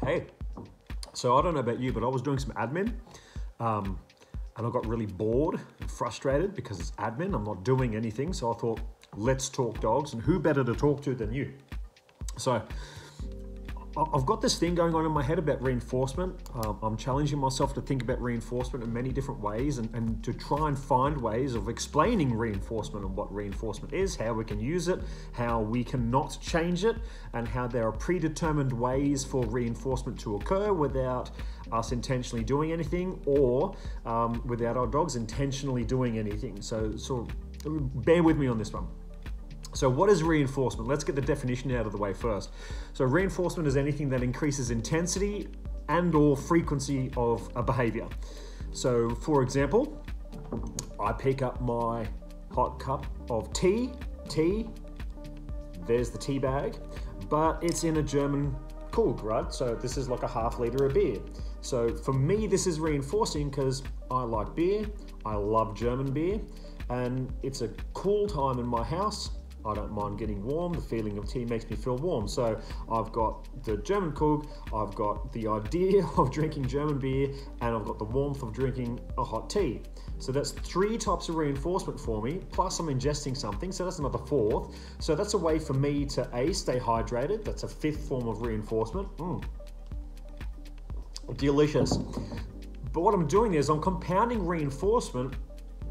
Hey, so I don't know about you, but I was doing some admin and I got really bored and frustrated because it's admin. I'm not doing anything. So I thought, let's talk dogs, and who better to talk to than you? So I've got this thing going on in my head about reinforcement. I'm challenging myself to think about reinforcement in many different ways and to try and find ways of explaining reinforcement and what reinforcement is, how we can use it, how we cannot change it, and how there are predetermined ways for reinforcement to occur without us intentionally doing anything or without our dogs intentionally doing anything. So bear with me on this one. So what is reinforcement? Let's get the definition out of the way first. So reinforcement is anything that increases intensity and or frequency of a behavior. So for example, I pick up my hot cup of tea, there's the tea bag, but it's in a German Krug, right? So this is like a half liter of beer. So for me, this is reinforcing because I like beer, I love German beer, and it's a cool time in my house. I don't mind getting warm. The feeling of tea makes me feel warm. So I've got the German Krug, I've got the idea of drinking German beer, and I've got the warmth of drinking a hot tea. So that's 3 types of reinforcement for me, plus I'm ingesting something, so that's another 4th. So that's a way for me to A, stay hydrated. That's a 5th form of reinforcement. Delicious. But what I'm doing is I'm compounding reinforcement,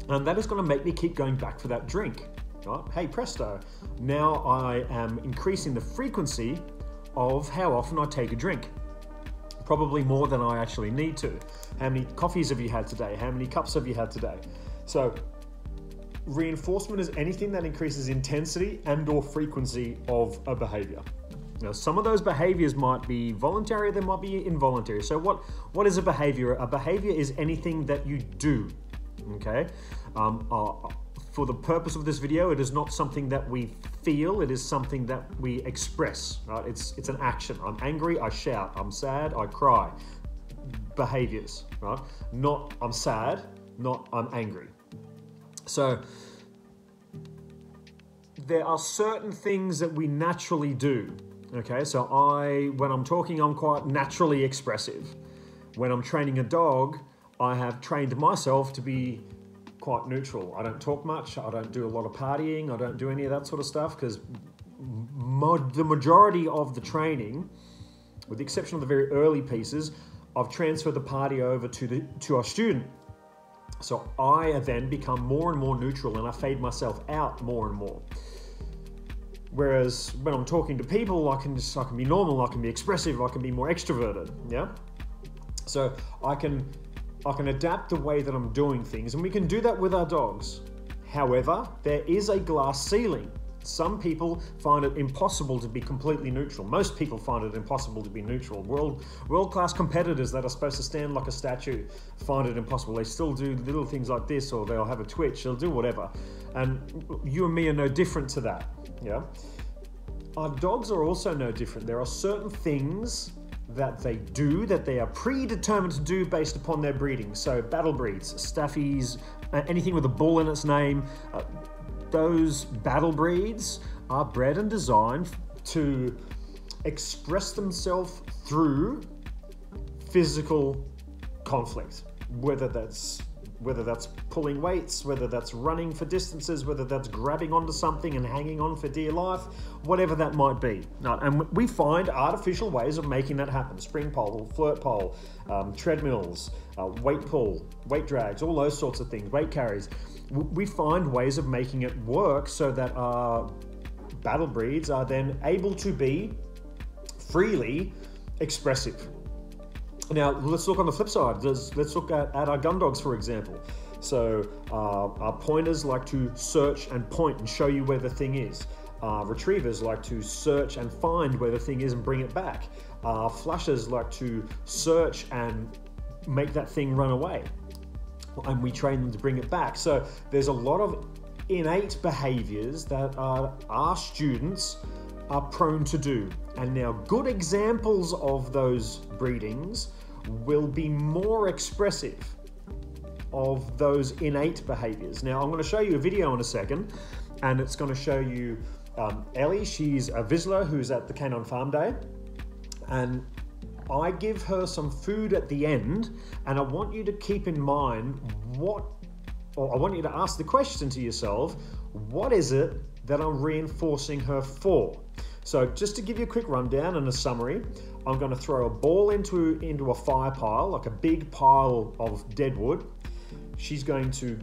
and that is going to make me keep going back for that drink. Right? Hey presto, now I am increasing the frequency of how often I take a drink. Probably more than I actually need to. How many coffees have you had today? How many cups have you had today? So reinforcement is anything that increases intensity and or frequency of a behavior. Now, some of those behaviors might be voluntary, they might be involuntary. So what is a behavior? A behavior is anything that you do, okay? For the purpose of this video, it is not something that we feel, it is something that we express, right? It's an action. I'm angry, I shout. I'm sad, I cry. Behaviors, right? Not I'm sad, not I'm angry. So there are certain things that we naturally do, okay? So when I'm talking, I'm quite naturally expressive. When I'm training a dog, I have trained myself to be quite neutral. I don't talk much, I don't do a lot of partying, I don't do any of that sort of stuff because the majority of the training, with the exception of the very early pieces, I've transferred the party over to our student. So I then become more and more neutral and I fade myself out more and more. Whereas when I'm talking to people, I can be normal, I can be expressive, I can be more extroverted, yeah? So I can adapt the way that I'm doing things, and we can do that with our dogs. However, there is a glass ceiling. Some people find it impossible to be completely neutral. Most people find it impossible to be neutral. World-class competitors that are supposed to stand like a statue find it impossible. They still do little things like this, or they'll have a twitch, they'll do whatever. And you and me are no different to that, yeah? Our dogs are also no different. There are certain things that they do, that they are predetermined to do based upon their breeding. So battle breeds, staffies, anything with a bull in its name, those battle breeds are bred and designed to express themselves through physical conflict, whether that's pulling weights, whether that's running for distances, whether that's grabbing onto something and hanging on for dear life, whatever that might be. And we find artificial ways of making that happen. Spring pole, flirt pole, treadmills, weight pull, weight drags, all those sorts of things, weight carries. We find ways of making it work so that our battle breeds are then able to be freely expressive. Now, let's look on the flip side. Let's look at our gun dogs, for example. So our pointers like to search and point and show you where the thing is. Retrievers like to search and find where the thing is and bring it back. Flushers like to search and make that thing run away. And we train them to bring it back. So there's a lot of innate behaviors that our students are prone to do. And now good examples of those breedings will be more expressive of those innate behaviors. Now I'm going to show you a video in a second, and it's going to show you Ellie. She's a Vizsla who's at the Canine Farm Day, and I give her some food at the end, and I want you to keep in mind I want you to ask the question to yourself, what is it that I'm reinforcing her for? So just to give you a quick rundown and a summary, I'm going to throw a ball into a fire pile, like a big pile of dead wood. She's going to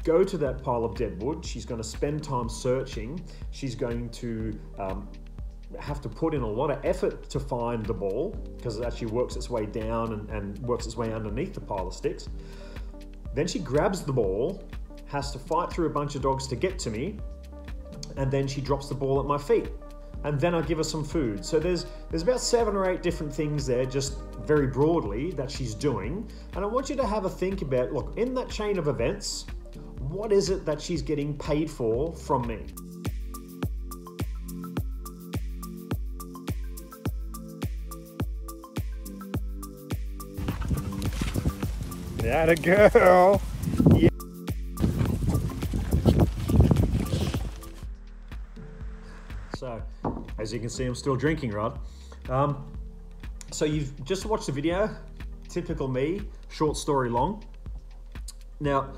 go to that pile of dead wood. She's going to spend time searching. She's going to have to put in a lot of effort to find the ball, because it actually works its way down and works its way underneath the pile of sticks. Then she grabs the ball, has to fight through a bunch of dogs to get to me, and then she drops the ball at my feet. And then I give her some food. So there's about 7 or 8 different things there, just very broadly, that she's doing. And I want you to have a think about, look, in that chain of events, what is it that she's getting paid for from me? That a girl. Yeah. So, as you can see, I'm still drinking, right? So you've just watched the video, typical me, short story long. Now,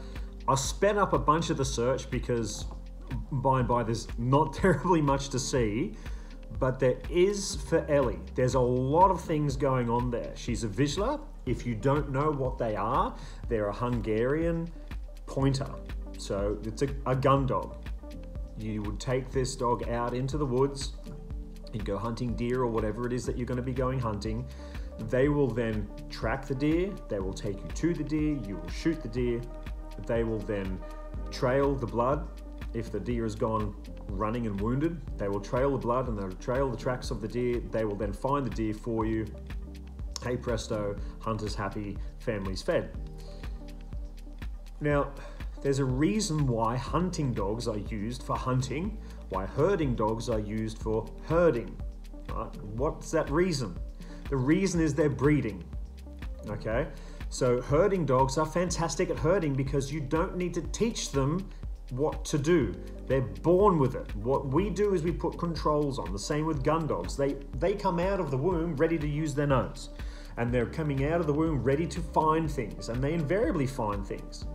I sped up a bunch of the search because by and by there's not terribly much to see, but there is for Ellie. There's a lot of things going on there. She's a Vizsla. If you don't know what they are, they're a Hungarian pointer. So it's a gun dog. You would take this dog out into the woods, you'd go hunting deer or whatever it is that you're going to be going hunting. They will then track the deer, they will take you to the deer, you will shoot the deer, they will then trail the blood. If the deer has gone running and wounded, they will trail the blood and they'll trail the tracks of the deer. They will then find the deer for you. Hey presto, hunter's happy, family's fed. Now, there's a reason why hunting dogs are used for hunting, why herding dogs are used for herding. Right? What's that reason? The reason is they're breeding. Okay? So herding dogs are fantastic at herding because you don't need to teach them what to do. They're born with it. What we do is we put controls on. The same with gun dogs. They come out of the womb ready to use their nose. And they're coming out of the womb ready to find things. And they invariably find things.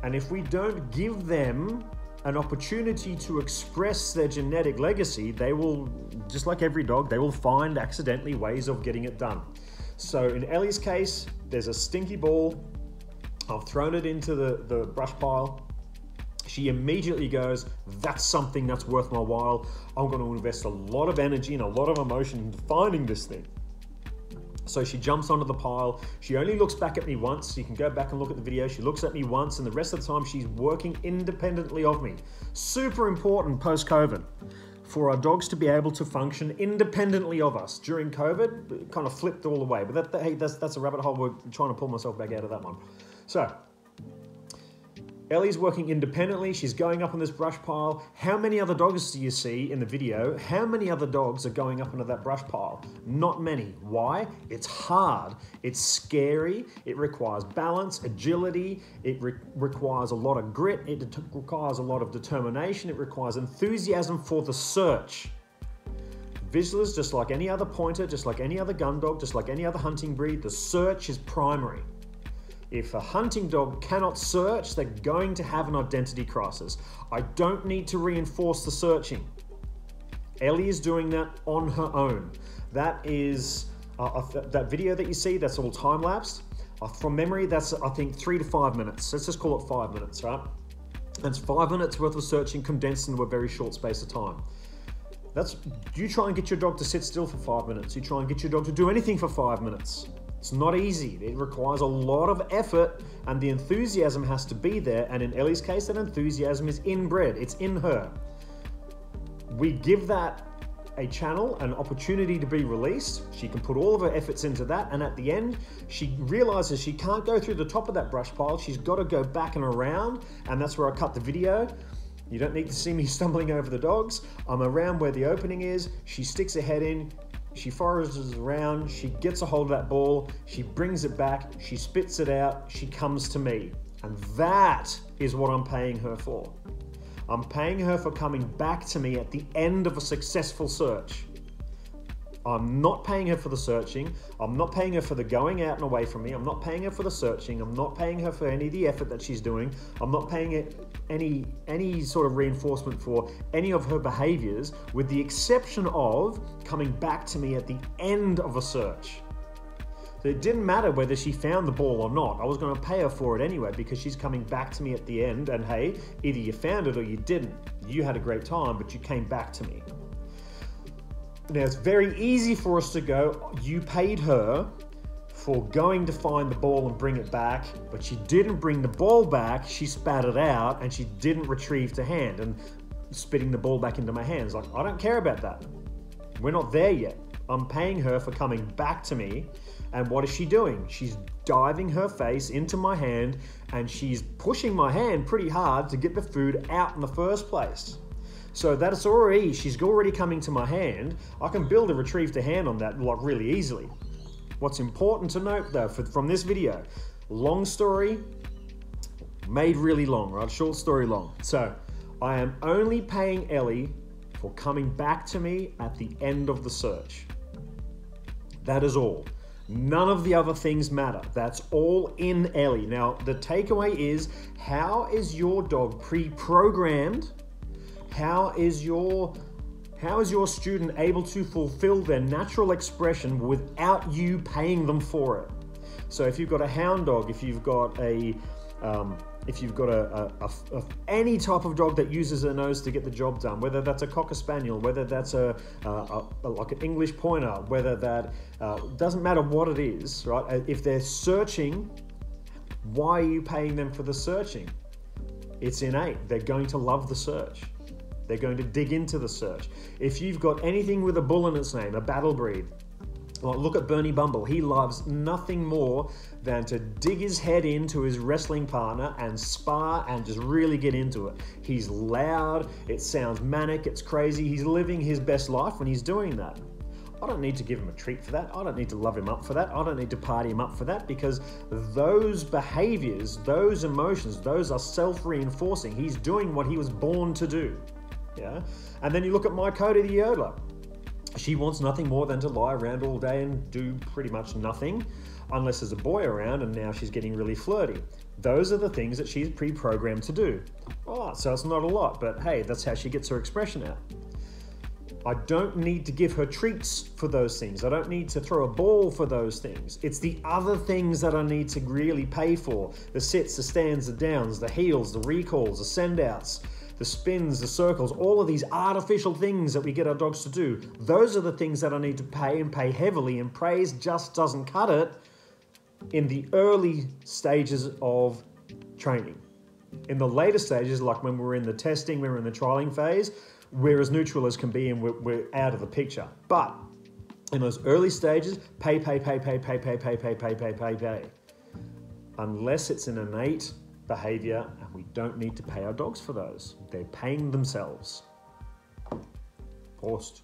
And if we don't give them an opportunity to express their genetic legacy, they will, just like every dog, they will find accidentally ways of getting it done. So in Ellie's case, there's a stinky ball. I've thrown it into the brush pile. She immediately goes, that's something that's worth my while. I'm going to invest a lot of energy and a lot of emotion into finding this thing. So she jumps onto the pile. She only looks back at me once. You can go back and look at the video. She looks at me once, and the rest of the time she's working independently of me. Super important post-COVID for our dogs to be able to function independently of us. During COVID, it kind of flipped all the way. But hey, that's a rabbit hole. We're trying to pull myself back out of that one. So Ellie's working independently. She's going up on this brush pile. How many other dogs do you see in the video? How many other dogs are going up into that brush pile? Not many. Why? It's hard. It's scary. It requires balance, agility. It requires a lot of grit. It requires a lot of determination. It requires enthusiasm for the search. Vizslas, just like any other pointer, just like any other gun dog, just like any other hunting breed, the search is primary. If a hunting dog cannot search, they're going to have an identity crisis. I don't need to reinforce the searching. Ellie is doing that on her own. That is, that video that you see, that's all time-lapsed. From memory, that's, I think, 3 to 5 minutes. Let's just call it 5 minutes, right? That's 5 minutes worth of searching condensed into a very short space of time. You try and get your dog to sit still for 5 minutes. You try and get your dog to do anything for 5 minutes. It's not easy. It requires a lot of effort, and the enthusiasm has to be there. And in Ellie's case, that enthusiasm is inbred. It's in her. We give that a channel, an opportunity to be released. She can put all of her efforts into that, and at the end, she realizes she can't go through the top of that brush pile. She's got to go back and around, and that's where I cut the video. You don't need to see me stumbling over the dogs. I'm around where the opening is. She sticks her head in. She forages around, she gets a hold of that ball, she brings it back, she spits it out, she comes to me. And that is what I'm paying her for. I'm paying her for coming back to me at the end of a successful search. I'm not paying her for the searching. I'm not paying her for the going out and away from me. I'm not paying her for the searching. I'm not paying her for any of the effort that she's doing. I'm not paying it any sort of reinforcement for any of her behaviors, with the exception of coming back to me at the end of a search. So it didn't matter whether she found the ball or not. I was going to pay her for it anyway because she's coming back to me at the end, and hey, either you found it or you didn't. You had a great time, but you came back to me. Now, it's very easy for us to go, you paid her for going to find the ball and bring it back, but she didn't bring the ball back, she spat it out, and she didn't retrieve to hand, and spitting the ball back into my hands. Like, I don't care about that. We're not there yet. I'm paying her for coming back to me, and what is she doing? She's diving her face into my hand, and she's pushing my hand pretty hard to get the food out in the first place. So she's already coming to my hand. I can build a retrieve to hand on that like really easily. What's important to note though from this video, long story made really long, right? Short story long. So I am only paying Ellie for coming back to me at the end of the search. That is all. None of the other things matter. That's all in Ellie. Now, the takeaway is, how is your dog pre-programmed? How is your student able to fulfill their natural expression without you paying them for it? So if you've got a hound dog, if you've got any type of dog that uses their nose to get the job done, whether that's a Cocker Spaniel, whether that's like an English Pointer, whether that doesn't matter what it is, right? If they're searching, why are you paying them for the searching? It's innate. They're going to love the search. They're going to dig into the search. If you've got anything with a bull in its name, a battle breed, well, look at Bernie Bumble. He loves nothing more than to dig his head into his wrestling partner and spar and just really get into it. He's loud, it sounds manic, it's crazy. He's living his best life when he's doing that. I don't need to give him a treat for that. I don't need to love him up for that. I don't need to party him up for that, because those behaviors, those emotions, those are self-reinforcing. He's doing what he was born to do. Yeah. And then you look at my Cody the Yodeler. She wants nothing more than to lie around all day and do pretty much nothing, unless there's a boy around, and now she's getting really flirty. Those are the things that she's pre-programmed to do. Oh, so it's not a lot, but hey, that's how she gets her expression out. I don't need to give her treats for those things. I don't need to throw a ball for those things. It's the other things that I need to really pay for. The sits, the stands, the downs, the heels, the recalls, the send-outs, the spins, the circles, all of these artificial things that we get our dogs to do. Those are the things that I need to pay, and pay heavily, and praise just doesn't cut it in the early stages of training. In the later stages, like when we're in the testing, when we're in the trialing phase, we're as neutral as can be and we're out of the picture. But in those early stages, pay. Unless it's an innate behavior, and we don't need to pay our dogs for those. They're paying themselves. Paused.